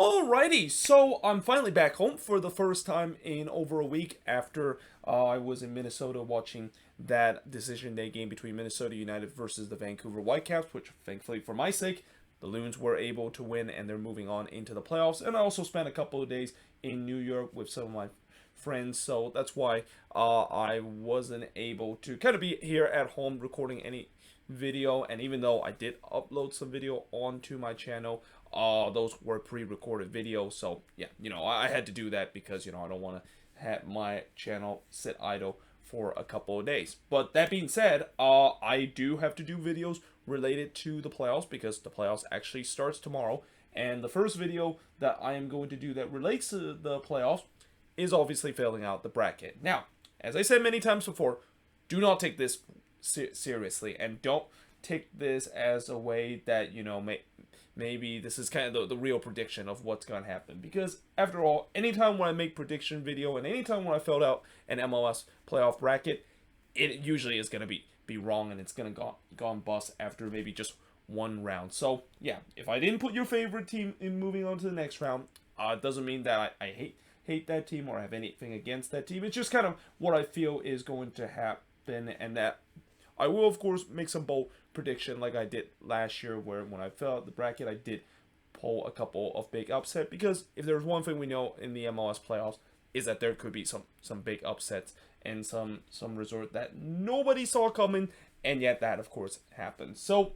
Alrighty, so I'm finally back home for the first time in over a week after I was in Minnesota watching that decision day game between Minnesota United versus the Vancouver Whitecaps, which thankfully for my sake, the Loons were able to win and they're moving on into the playoffs. And I also spent a couple of days in New York with some of my friends, so that's why I wasn't able to kind of be here at home recording any video. And even though I did upload some video onto my channel, those were pre-recorded videos, so yeah, I had to do that because I don't want to have my channel sit idle for a couple of days. But that being said, I do have to do videos related to the playoffs because the playoffs actually starts tomorrow, and the first video that I am going to do that relates to the playoffs is obviously filling out the bracket. Now, as I said many times before, do not take this seriously, and don't take this as a way that maybe this is kind of the real prediction of what's going to happen. Because after all, anytime when I make prediction video and anytime when I filled out an MLS playoff bracket, it usually is going to be wrong, and it's going to go bust after maybe just one round. So yeah, if I didn't put your favorite team in moving on to the next round, it doesn't mean that I hate that team or have anything against that team. It's just kind of what I feel is going to happen, and that I will, of course, make some bold prediction like I did last year, where when I filled out the bracket, I did pull a couple of big upset. Because if there's one thing we know in the MLS playoffs, is that there could be some big upsets and some resort that nobody saw coming, and yet that, of course, happened. So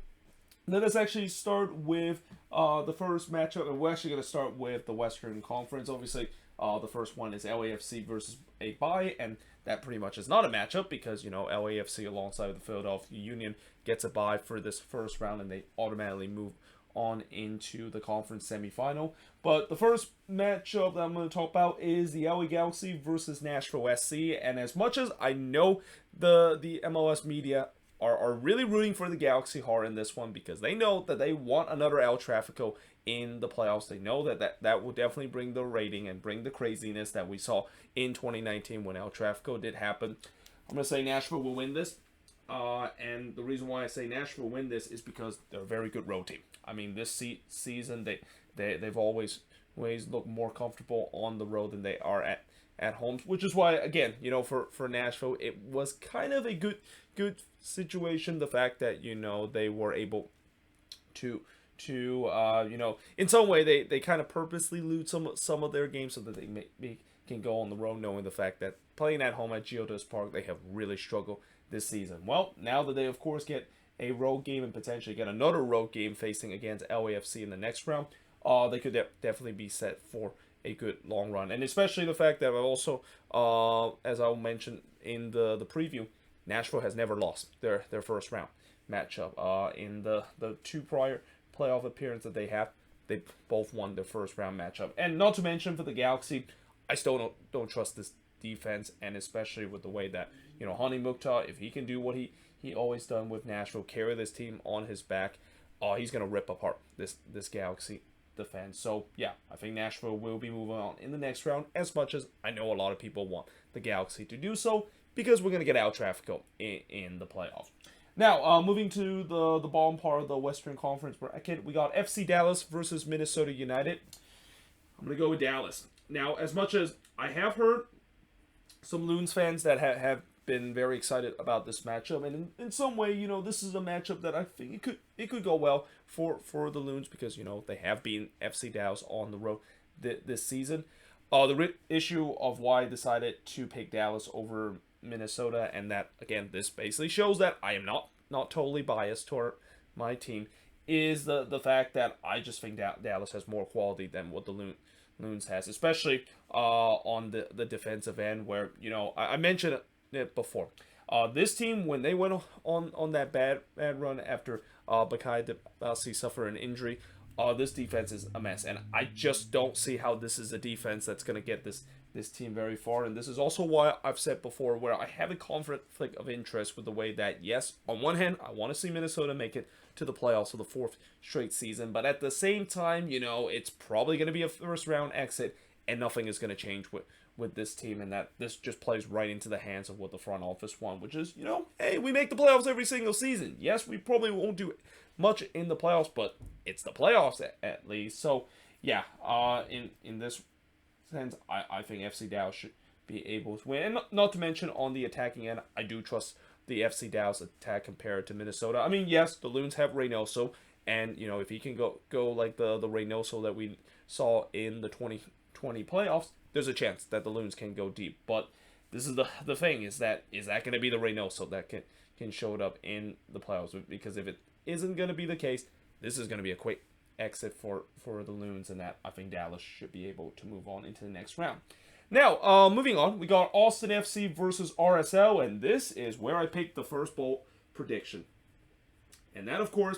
let us actually start with the first matchup, and we're actually going to start with the Western Conference. Obviously, the first one is LAFC versus a bye, and that pretty much is not a matchup because, LAFC alongside the Philadelphia Union gets a bye for this first round, and they automatically move on into the conference semifinal. But the first matchup that I'm going to talk about is the Ellie Galaxy versus Nashville Sc. And as much as I know the MLS media are really rooting for the Galaxy hard in this one, because they know that they want another El Trafico in the playoffs. They know that will definitely bring the rating and bring the craziness that we saw in 2019 when El Trafico did happen. I'm going to say Nashville will win this. And the reason why I say Nashville will win this is because they're a very good road team. I mean, this season they've always looked more comfortable on the road than they are at home, which is why, again, for Nashville, it was kind of a good situation. The fact that they were able to in some way they kind of purposely lose some of their games so that they can go on the road, knowing the fact that playing at home at Geodis Park, they have really struggled this season. Well, now that they of course get a road game and potentially get another road game facing against LAFC in the next round, they could definitely be set for a good long run. And especially the fact that also, as I'll mention in the preview, Nashville has never lost their first round matchup. In the two prior playoff appearances that they both won their first round matchup. And not to mention for the Galaxy, I still don't trust this defense, and especially with the way that Hani Mukhtar, if he can do what he always done with Nashville, carry this team on his back, he's gonna rip apart this Galaxy defense. So yeah, I think Nashville will be moving on in the next round, as much as I know a lot of people want the Galaxy to do so, because we're gonna get El Trafico in the playoffs. Now, moving to the bottom part of the Western Conference bracket, we got FC Dallas versus Minnesota United. I'm gonna go with Dallas. Now, as much as I have heard some Loons fans that have been very excited about this matchup, and in some way, this is a matchup that I think it could go well for the Loons, because they have beaten FC Dallas on the road this season. The issue of why I decided to pick Dallas over Minnesota, and that again, this basically shows that I am not totally biased toward my team, is the fact that I just think Dallas has more quality than what the Loons has, especially on the defensive end, where I mentioned it before. This team, when they went on that bad run after Bakai Debasi suffered an injury, this defense is a mess, and I just don't see how this is a defense that's going to get this team very far. And this is also why I've said before, where I have a conflict of interest with the way that, yes, on one hand, I want to see Minnesota make it to the playoffs for the fourth straight season, but at the same time, it's probably going to be a first round exit, and nothing is going to change with this team, and that this just plays right into the hands of what the front office want, which is, hey, we make the playoffs every single season. Yes, we probably won't do much in the playoffs, but it's the playoffs at least. So yeah, in this sense, I think FC Dallas should be able to win. And not to mention on the attacking end, I do trust the FC Dallas attack compared to Minnesota. I mean, yes, the Loons have Reynoso, and if he can go like the Reynoso that we saw in the 2020 playoffs, there's a chance that the Loons can go deep. But this is the thing is that going to be the Reynoso that can show it up in the playoffs? Because if it isn't going to be the case, this is going to be a quick exit for the Loons, and that I think Dallas should be able to move on into the next round. Now, moving on, we got Austin FC versus RSL, and this is where I picked the first bowl prediction. And that, of course,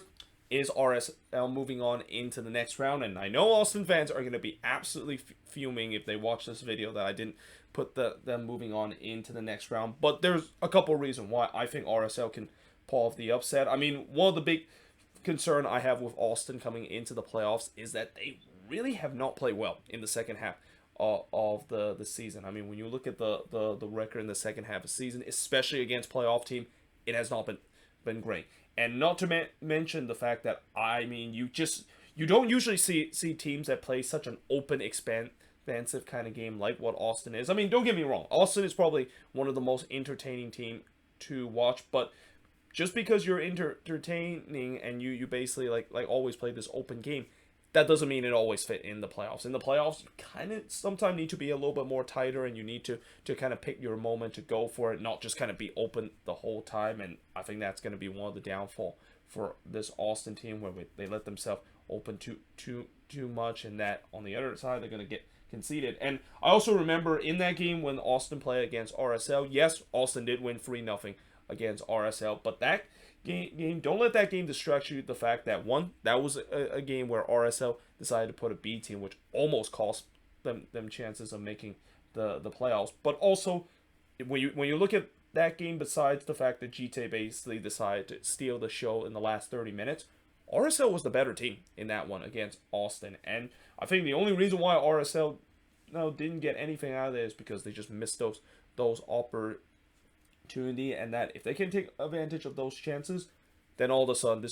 is RSL moving on into the next round. And I know Austin fans are going to be absolutely fuming if they watch this video that I didn't put them moving on into the next round. But there's a couple of reasons why I think RSL can pull off the upset. I mean, one of the big concern I have with Austin coming into the playoffs is that they really have not played well in the second half of the season. I mean, when you look at the record in the second half of the season, especially against playoff team, it has not been great. And not to mention the fact that, I mean, you don't usually see teams that play such an open, expansive kind of game like what Austin is. I mean, don't get me wrong, Austin is probably one of the most entertaining team to watch, but just because you're entertaining and you basically like always play this open game, that doesn't mean it always fit in the playoffs. In the playoffs, you kind of sometimes need to be a little bit more tighter, and you need to kind of pick your moment to go for it, not just kind of be open the whole time. And I think that's going to be one of the downfall for this Austin team, where they let themselves open too much, and that on the other side they're going to get conceded. And I also remember in that game when Austin played against RSL, yes, Austin did win 3-0 against RSL, but that game, don't let that game distract you. The fact that that was a game where RSL decided to put a B team, which almost cost them chances of making the playoffs. But also, when you look at that game, besides the fact that GT basically decided to steal the show in the last 30 minutes, RSL was the better team in that one against Austin. And I think the only reason why RSL didn't get anything out of it is because they just missed those opportunities. And that if they can take advantage of those chances, then all of a sudden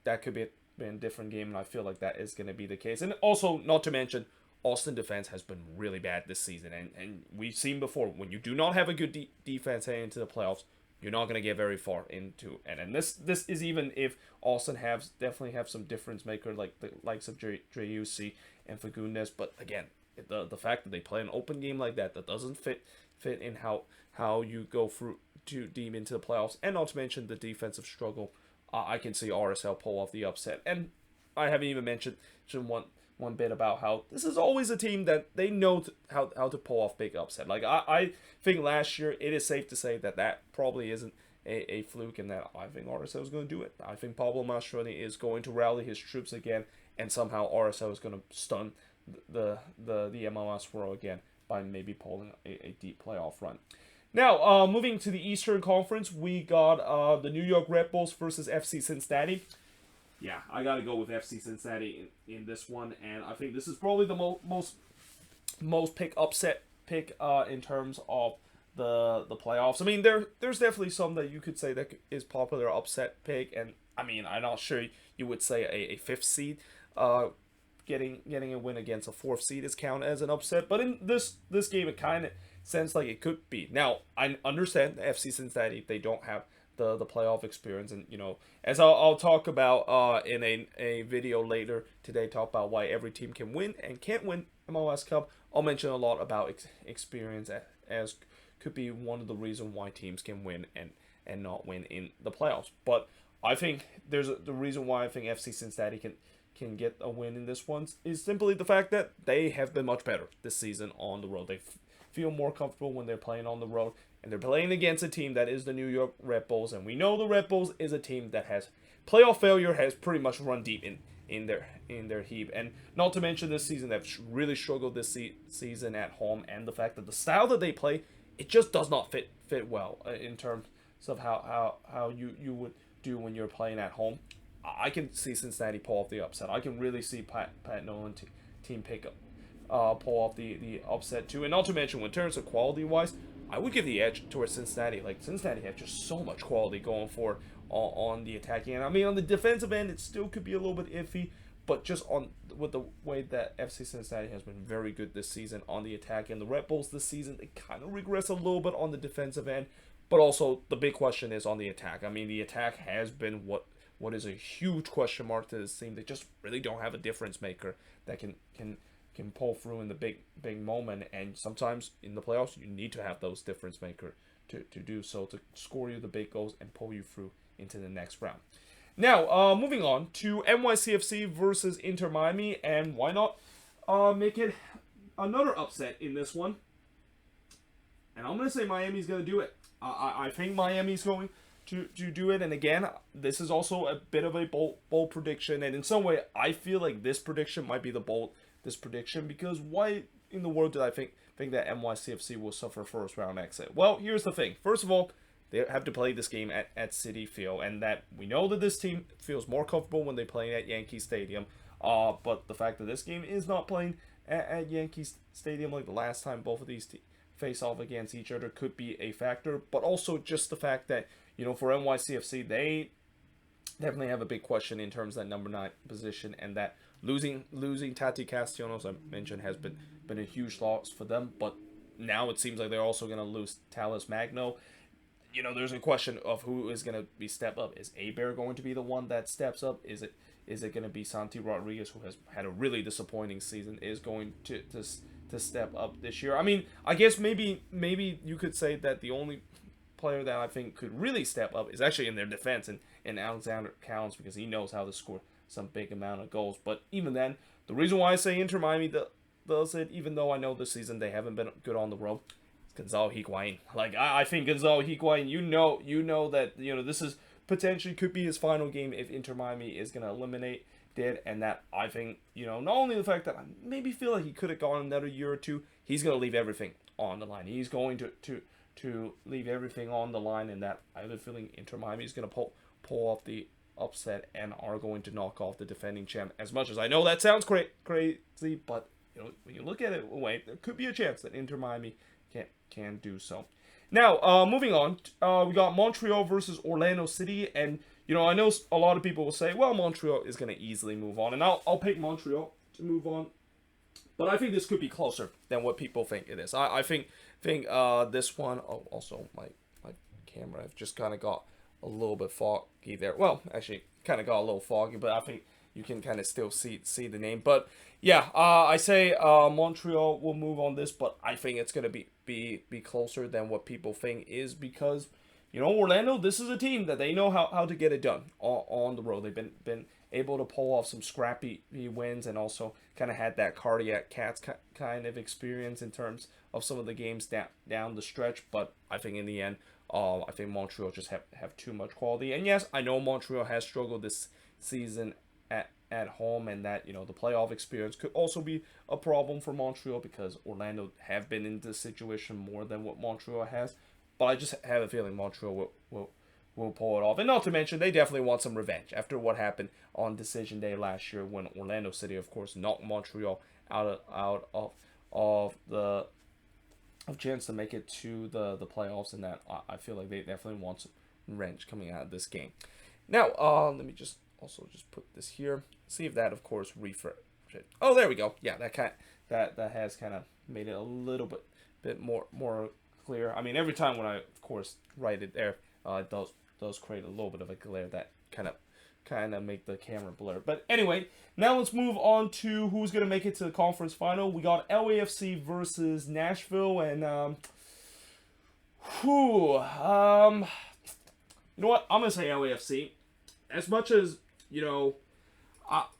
that could be a different game, and I feel like that is going to be the case. And also, not to mention, Austin defense has been really bad this season, and we've seen before, when you do not have a good defense heading into the playoffs, you're not going to get very far into it. And this is even if Austin definitely have some difference maker like the likes of Nycfc and Fagundes. But again, the fact that they play an open game like that doesn't fit in how you go through too deep into the playoffs, and not to mention the defensive struggle, I can see RSL pull off the upset. And I haven't even mentioned one bit about how this is always a team that they know how to pull off big upset. Like I think last year, it is safe to say that probably isn't a fluke, and that I think RSL is going to do it. I think Pablo Mastroeni is going to rally his troops again, and somehow RSL is going to stun the MLS world again by maybe pulling a deep playoff run. Now, moving to the Eastern Conference, we got the New York Red Bulls versus FC Cincinnati. Yeah, I got to go with FC Cincinnati in this one, and I think this is probably the most upset pick in terms of the playoffs. I mean, there's definitely some that you could say that is popular upset pick, and I mean, I'm not sure you would say a fifth seed getting a win against a fourth seed is counted as an upset, but in this game, it kind of sounds like it could be. Now, I understand the FC Cincinnati, they don't have the playoff experience, and as I'll talk about in a video later today, talk about why every team can win and can't win MLS Cup. I'll mention a lot about experience as could be one of the reasons why teams can win and not win in the playoffs. But I think the reason why I think FC Cincinnati can get a win in this one is simply the fact that they have been much better this season on the road. They feel more comfortable when they're playing on the road, and they're playing against a team that is the New York Red Bulls, and we know the Red Bulls is a team that has playoff failure, has pretty much run deep in their heap. And not to mention this season, they've really struggled this season at home, and the fact that the style that they play, it just does not fit well in terms of how you would do when you're playing at home. I can see Cincinnati pull off the upset. I can really see Pat Nolan team pick up pull off the upset too. And not to mention, in terms of quality wise, I would give the edge towards Cincinnati. Like, Cincinnati have just so much quality going forward on the attacking end. I mean, on the defensive end, it still could be a little bit iffy, but just on with the way that FC Cincinnati has been very good this season on the attack, and the Red Bulls this season, they kind of regress a little bit on the defensive end. But also, the big question is on the attack. I mean, the attack has been what is a huge question mark to this team. They just really don't have a difference maker that can pull through in the big moment. And sometimes in the playoffs, you need to have those difference maker to do so, to score you the big goals and pull you through into the next round. Now, moving on to NYCFC versus Inter Miami, and why not make it another upset in this one? And I'm going to say Miami's going to do it. I think Miami's going to do it, and again, this is also a bit of a bold prediction, and in some way, I feel like this prediction might be the boldest prediction, because why in the world did I think that NYCFC will suffer first round exit? Well, here's the thing. First of all, they have to play this game at Citi Field, and that we know that this team feels more comfortable when they play at Yankee Stadium. But the fact that this game is not playing at Yankee Stadium like the last time both of these face off against each other could be a factor. But also just the fact that, you know, for NYCFC, they definitely have a big question in terms of that number 9 position, and that losing Tati Castellanos, I mentioned, has been a huge loss for them. But now it seems like they're also going to lose Talis Magno. You know, there's a question of who is going to be step up. Is Aber going to be the one that steps up? Is it going to be Santi Rodriguez, who has had a really disappointing season, is going to step up this year? I mean, I guess maybe you could say that the only player that I think could really step up is actually in their defense, and Alexander Callens, because he knows how to score some big amount of goals. But even then, the reason why I say Inter Miami does it, even though I know this season they haven't been good on the road, Gonzalo Higuain. Like, I think Gonzalo Higuain, you know that, you know, this is potentially could be his final game if Inter Miami is going to eliminate it, and that I think, you know, not only the fact that I maybe feel like he could have gone another year or two, he's going to leave everything on the line. He's going to leave everything on the line, and that I have a feeling Inter Miami is going to pull off the upset and are going to knock off the defending champ. As much as I know that sounds crazy, but, you know, when you look at it, wait, there could be a chance that Inter Miami can do so. Now, moving on, we got Montreal versus Orlando City, and, you know, I know a lot of people will say, well, Montreal is going to easily move on, and I'll pick Montreal to move on, but I think this could be closer than what people think it is. I think this one, also my camera just kind of got a little bit foggy there. Well, actually, kind of got a little foggy, but I think you can kind of still see the name. But yeah, I say Montreal will move on this, but I think it's gonna be closer than what people think is, because, you know, Orlando, this is a team that they know how to get it done on the road. They've been able to pull off some scrappy wins, and also kind of had that cardiac cats kind of experience in terms of some of the games down the stretch. But I think in the end, I think Montreal just have too much quality. And yes, I know Montreal has struggled this season at home, and that, you know, the playoff experience could also be a problem for Montreal, because Orlando have been in this situation more than what Montreal has. But I just have a feeling Montreal will pull it off. And not to mention, they definitely want some revenge after what happened on decision day last year, when Orlando City, of course, knocked Montreal out of chance to make it to the playoffs, and that I feel like they definitely want some revenge coming out of this game. Now, let me just put this here. See if that, of course, refresh it. Oh, there we go. Yeah, that has kind of made it a little bit more clear. I mean, every time when I, of course, write it there, it does create a little bit of a glare that kind of make the camera blur. But anyway, now let's move on to who's going to make it to the conference final. We got LAFC versus Nashville, and you know what? I'm going to say LAFC. As much as, you know,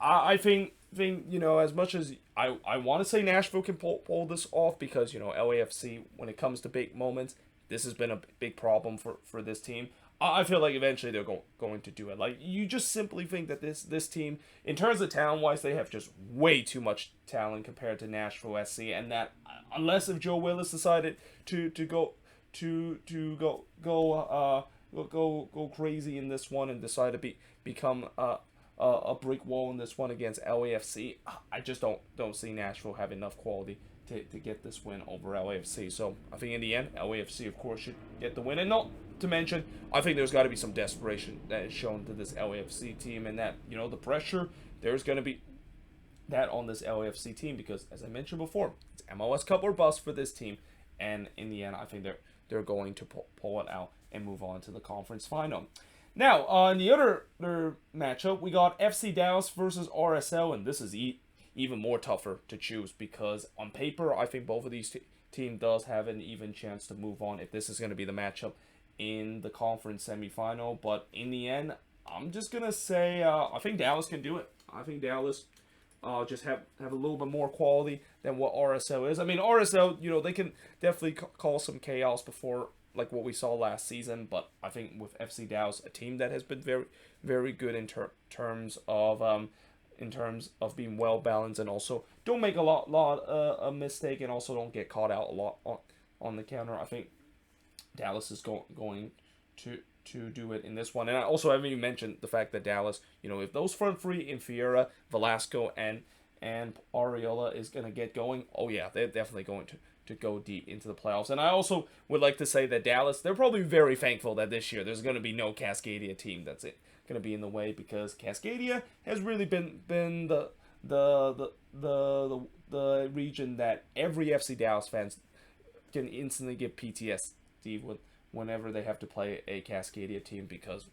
I think, you know, as much as I want to say Nashville can pull this off, because, you know, LAFC, when it comes to big moments, this has been a big problem for this team. I feel like eventually they're going to do it. Like, you just simply think that this team, in terms of talent-wise, they have just way too much talent compared to Nashville SC, and that unless if Joe Willis decided to go crazy in this one and decide to become a brick wall in this one against LAFC, I just don't see Nashville have enough quality to get this win over LAFC. So I think in the end, LAFC, of course, should get the win. And not to mention, I think there's got to be some desperation that is shown to this LAFC team, and that, you know, the pressure, there's going to be that on this LAFC team because, as I mentioned before, it's MLS Cup or bust for this team, and in the end, I think they're going to pull it out and move on to the conference final. Now, in the other matchup, we got FC Dallas versus RSL, and this is even more tougher to choose because on paper, I think both of these team does have an even chance to move on if this is going to be the matchup in the conference semifinal. But in the end, I'm just gonna say I think Dallas can do it. I think Dallas just have a little bit more quality than what RSL is. I mean, RSL, they can definitely cause some chaos before, like what we saw last season. But I think with FC Dallas, a team that has been very, very good in terms of being well balanced and also don't make a lot of mistake and also don't get caught out a lot on the counter. I think Dallas is going to do it in this one. And I also haven't even mentioned the fact that Dallas, if those front three in Fiera, Velasco, and Ariola is going to get going, oh yeah, they're definitely going to go deep into the playoffs. And I also would like to say that Dallas, they're probably very thankful that this year there's going to be no Cascadia team that's going to be in the way because Cascadia has really been the region that every FC Dallas fans can instantly get PTSD with whenever they have to play a Cascadia team because,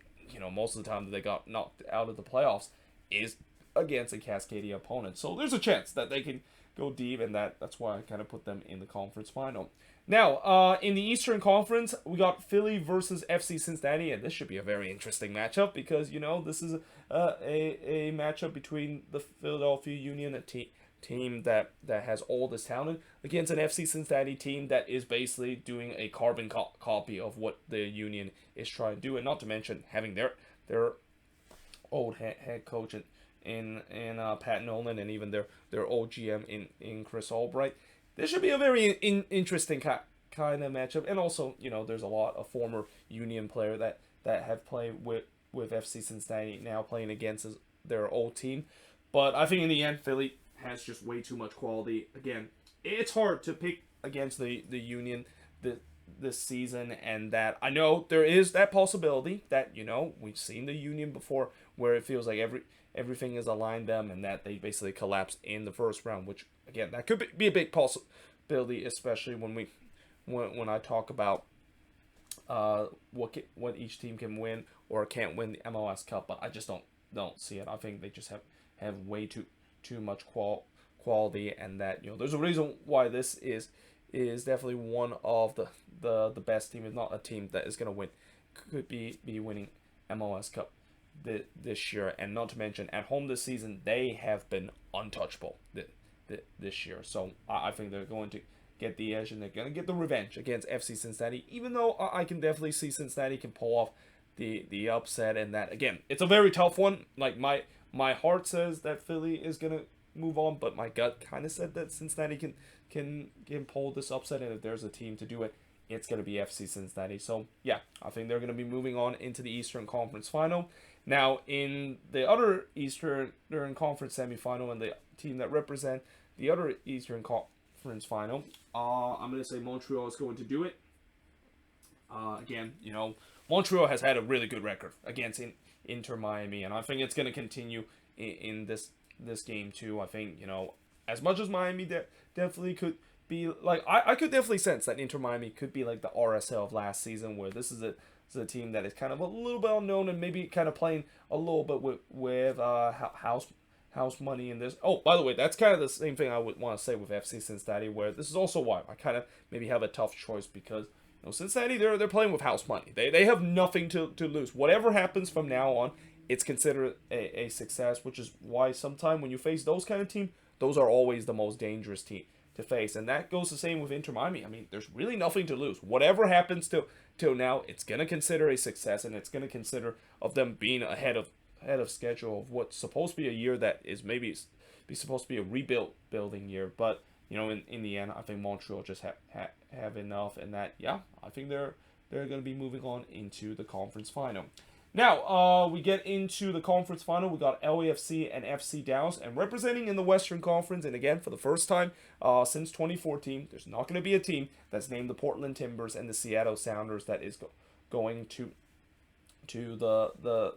most of the time that they got knocked out of the playoffs is against a Cascadia opponent. So there's a chance that they can go deep, and that's why I kind of put them in the conference final. Now, in the Eastern Conference, we got Philly versus FC Cincinnati, and this should be a very interesting matchup because, this is a matchup between the Philadelphia Union, a team that has all this talent, against an FC Cincinnati team that is basically doing a carbon copy of what the Union is trying to do, and not to mention having their old head coach in Pat Nolan and even their old GM in Chris Albright. This should be a very interesting kind of matchup, and also there's a lot of former Union player that have played with FC Cincinnati now playing against their old team, but I think in the end Philly has just way too much quality. Again, it's hard to pick against the Union this season, and that I know there is that possibility that we've seen the Union before where it feels like everything is aligned them and that they basically collapse in the first round, which again that could be a big possibility, especially when I talk about what each team can win or can't win the MLS Cup, but I just don't see it. I think they just have way too much quality, and that there's a reason why this is definitely one of the best team. Is not a team that is going to win, could be winning MLS Cup this year, and not to mention at home this season they have been untouchable this year. So I think they're going to get the edge and they're going to get the revenge against FC Cincinnati, even though I can definitely see Cincinnati can pull off the upset, and that again it's a very tough one. Like my heart says that Philly is gonna move on, but my gut kind of said that Cincinnati can pull this upset, and if there's a team to do it, it's gonna be FC Cincinnati. So yeah, I think they're gonna be moving on into the Eastern Conference Final. Now in the other Eastern Conference semifinal, and the team that represent the other Eastern Conference Final, I'm gonna say Montreal is going to do it. Again, Montreal has had a really good record against Inter Miami, and I think it's going to continue in this game too. I think as much as Miami definitely could be like I could definitely sense that Inter Miami could be like the RSL of last season, where this is a team that is kind of a little bit unknown and maybe kind of playing a little bit with house money in this. Oh, by the way, that's kind of the same thing I would want to say with FC Cincinnati, where this is also why I kind of maybe have a tough choice because. Cincinnati, they're playing with house money. They have nothing to lose. Whatever happens from now on, it's considered a success, which is why sometimes when you face those kind of teams, those are always the most dangerous team to face. And that goes the same with Inter Miami. I mean, there's really nothing to lose. Whatever happens till now, it's going to consider a success, and it's going to consider of them being ahead of schedule of what's supposed to be a year that is maybe supposed to be a rebuilding year. But in the end, I think Montreal just have enough, and that I think they're going to be moving on into the conference final. Now we get into the conference final. We got LAFC and FC Dallas, and representing in the Western Conference, and again for the first time since 2014, there's not going to be a team that's named the Portland Timbers and the Seattle Sounders that is going to the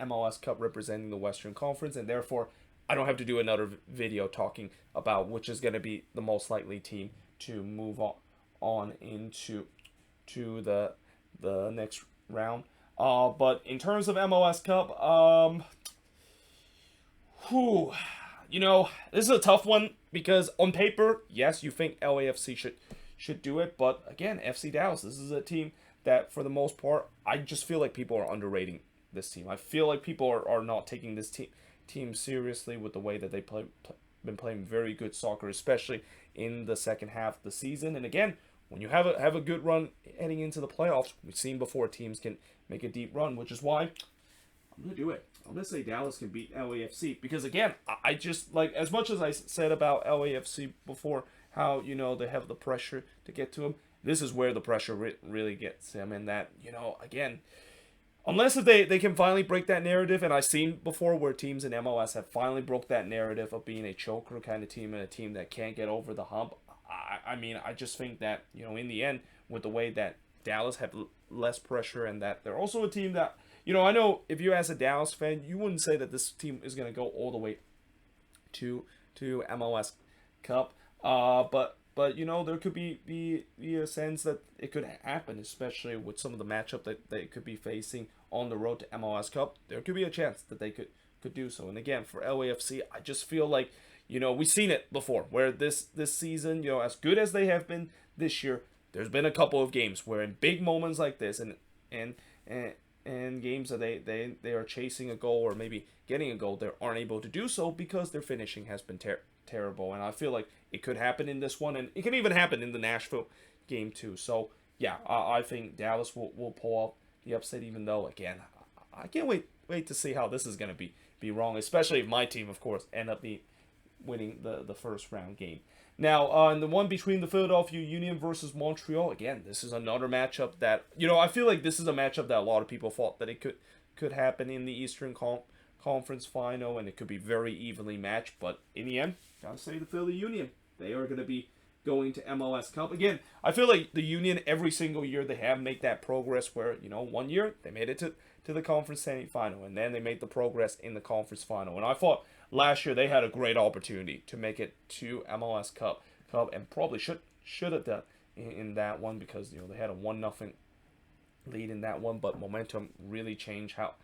MLS Cup representing the Western Conference, and therefore I don't have to do another video talking about which is going to be the most likely team to move on into the next round. But in terms of MLS Cup, this is a tough one because on paper, yes, you think LAFC should do it, but again, FC Dallas, this is a team that for the most part, I just feel like people are underrating this team. I feel like people are not taking this team seriously with the way that they been playing very good soccer, especially in the second half of the season. And again, when you have a good run heading into the playoffs, we've seen before teams can make a deep run, which is why I'm going to do it. I'm going to say Dallas can beat LAFC because, again, I just, like, as much as I said about LAFC before, how, they have the pressure to get to them, this is where the pressure really gets them. And that, again, unless if they can finally break that narrative, and I've seen before where teams in MLS have finally broke that narrative of being a choker kind of team and a team that can't get over the hump. I just think that, in the end, with the way that Dallas have less pressure and that they're also a team that, I know if you as a Dallas fan, you wouldn't say that this team is going to go all the way to MLS Cup. But there could be a sense that it could happen, especially with some of the matchup that they could be facing on the road to MLS Cup. There could be a chance that they could do so. And again, for LAFC, I just feel like, we've seen it before, where this season, as good as they have been this year, there's been a couple of games where in big moments like this and games that they are chasing a goal or maybe getting a goal, they aren't able to do so because their finishing has been terrible. And I feel like it could happen in this one, and it can even happen in the Nashville game too. So yeah, I think Dallas will pull off the upset, even though, again, I can't wait to see how this is going to be wrong, especially if my team, of course, end up winning the first round game. Now, in the one between the Philadelphia Union versus Montreal, again, this is another matchup that, I feel like this is a matchup that a lot of people thought that it could happen in the Eastern Conference Final, and it could be very evenly matched. But in the end, gotta say the Philly Union, they are going to be going to MLS Cup. Again, I feel like the Union, every single year, they have made that progress where, 1 year, they made it to the conference semifinal, and then they made the progress in the conference final. And I thought last year they had a great opportunity to make it to MLS Cup and probably should have done in that one because, they had a 1-0 lead in that one, but momentum really changed how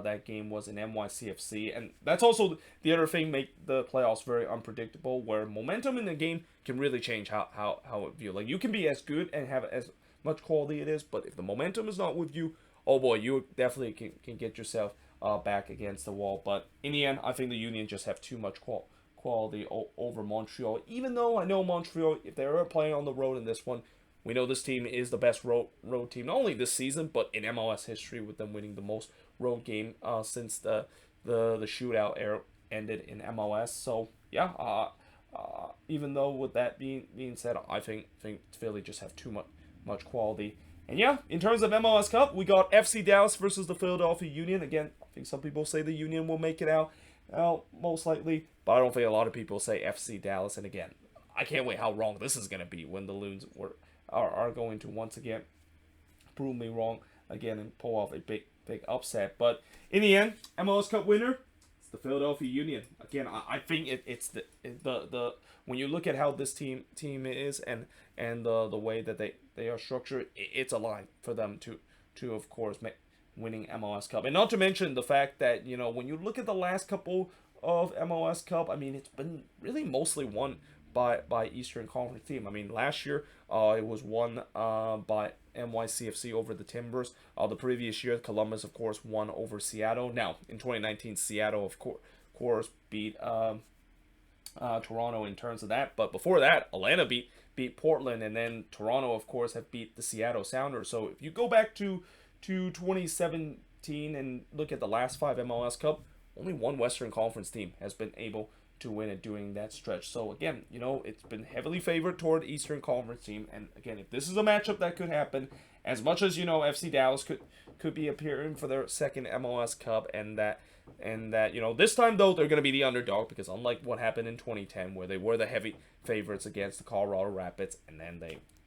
that game was in NYCFC. And that's also the other thing make the playoffs very unpredictable, where momentum in the game can really change how it feels. Like, you can be as good and have as much quality it is, but if the momentum is not with you, oh boy, you definitely can get yourself back against the wall. But in the end, I think the Union just have too much quality over Montreal. Even though I know Montreal, if they were playing on the road in this one, we know this team is the best road team, not only this season, but in MLS history, with them winning the most road game since the shootout era ended in MLS. So yeah, even though with that being said, I think Philly just have too much quality. And yeah, in terms of MLS Cup, we got FC Dallas versus the Philadelphia Union. Again, I think some people say the Union will make it out, most likely, but I don't think a lot of people say FC Dallas. And again, I can't wait how wrong this is going to be when the Loons are going to once again prove me wrong again and pull off a big upset. But in the end, MLS Cup winner, it's the Philadelphia Union. Again, I think it's the when you look at how this team is and the way that they are structured, it's a line for them to of course winning MLS Cup. And not to mention the fact that, when you look at the last couple of MLS Cup, I mean, it's been really mostly won by Eastern Conference team. I mean, last year it was won by NYCFC over the Timbers. The previous year, Columbus, of course, won over Seattle. Now, in 2019, Seattle, of course, beat Toronto in terms of that. But before that, Atlanta beat Portland, and then Toronto, of course, have beat the Seattle Sounders. So if you go back to 2017 and look at the last 5 MLS Cup, only one Western Conference team has been able to win it during that stretch. So again, it's been heavily favored toward Eastern Conference team. And again, if this is a matchup that could happen, as much as FC Dallas could be appearing for their second MLS Cup, and that this time though they're going to be the underdog, because unlike what happened in 2010 where they were the heavy favorites against the Colorado Rapids, and then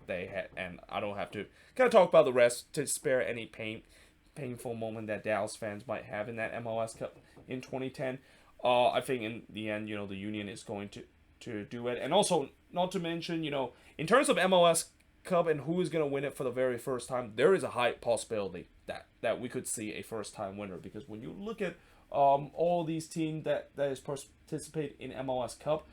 they had, and I don't have to kind of talk about the rest to spare any painful moment that Dallas fans might have in that MLS Cup in 2010. I think in the end, the Union is going to do it. And also, not to mention, in terms of MLS Cup and who is going to win it for the very first time, there is a high possibility that we could see a first-time winner. Because when you look at all these teams that is participate in MLS Cup,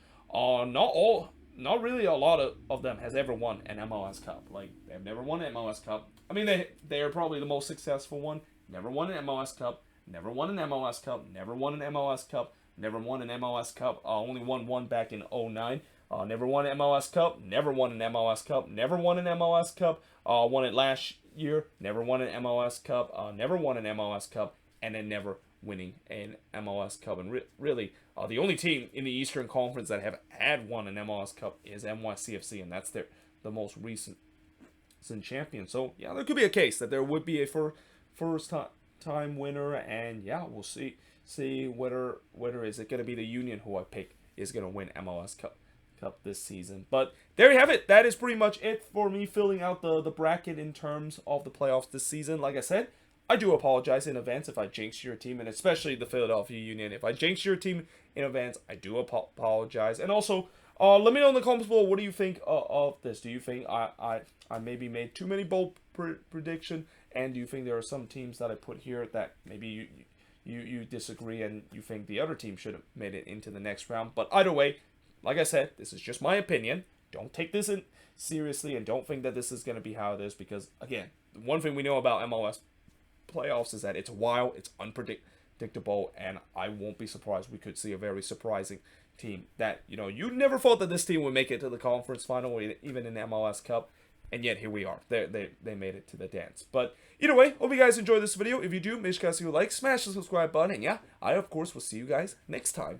not really a lot of them has ever won an MLS Cup. Like, they've never won an MLS Cup. I mean, they are probably the most successful one. Never won an MLS Cup. Never won an MLS Cup. Never won an MLS Cup. Never won an MLS Cup. Only won one back in 2009. Never won an MLS Cup. Never won an MLS Cup. Never won an MLS Cup. Won it last year. Never won an MLS Cup. Never won an MLS Cup. And then never winning an MLS Cup. And really, the only team in the Eastern Conference that have had won an MLS Cup is NYCFC, and that's the most recent champion. So yeah, there could be a case that there would be a first time winner, and yeah, we'll see whether is it going to be the Union who I pick is going to win MLS Cup this season. But there you have it. That is pretty much it for me filling out the bracket in terms of the playoffs this season. Like I said, I do apologize in advance if I jinx your team, and especially the Philadelphia Union. If I jinx your team in advance, I do apologize. And also, let me know in the comments below, what do you think of this? Do you think I maybe made too many bold prediction? And do you think there are some teams that I put here that maybe you disagree and you think the other team should have made it into the next round? But either way, like I said, this is just my opinion. Don't take this in seriously, and don't think that this is going to be how it is, because, again, one thing we know about MLS playoffs is that it's wild, it's unpredictable, and I won't be surprised we could see a very surprising team that, you never thought that this team would make it to the conference final or even in the MLS Cup, and yet here we are. They made it to the dance. But either way, hope you guys enjoyed this video. If you do, make sure you guys like, smash the subscribe button, and yeah, I of course will see you guys next time.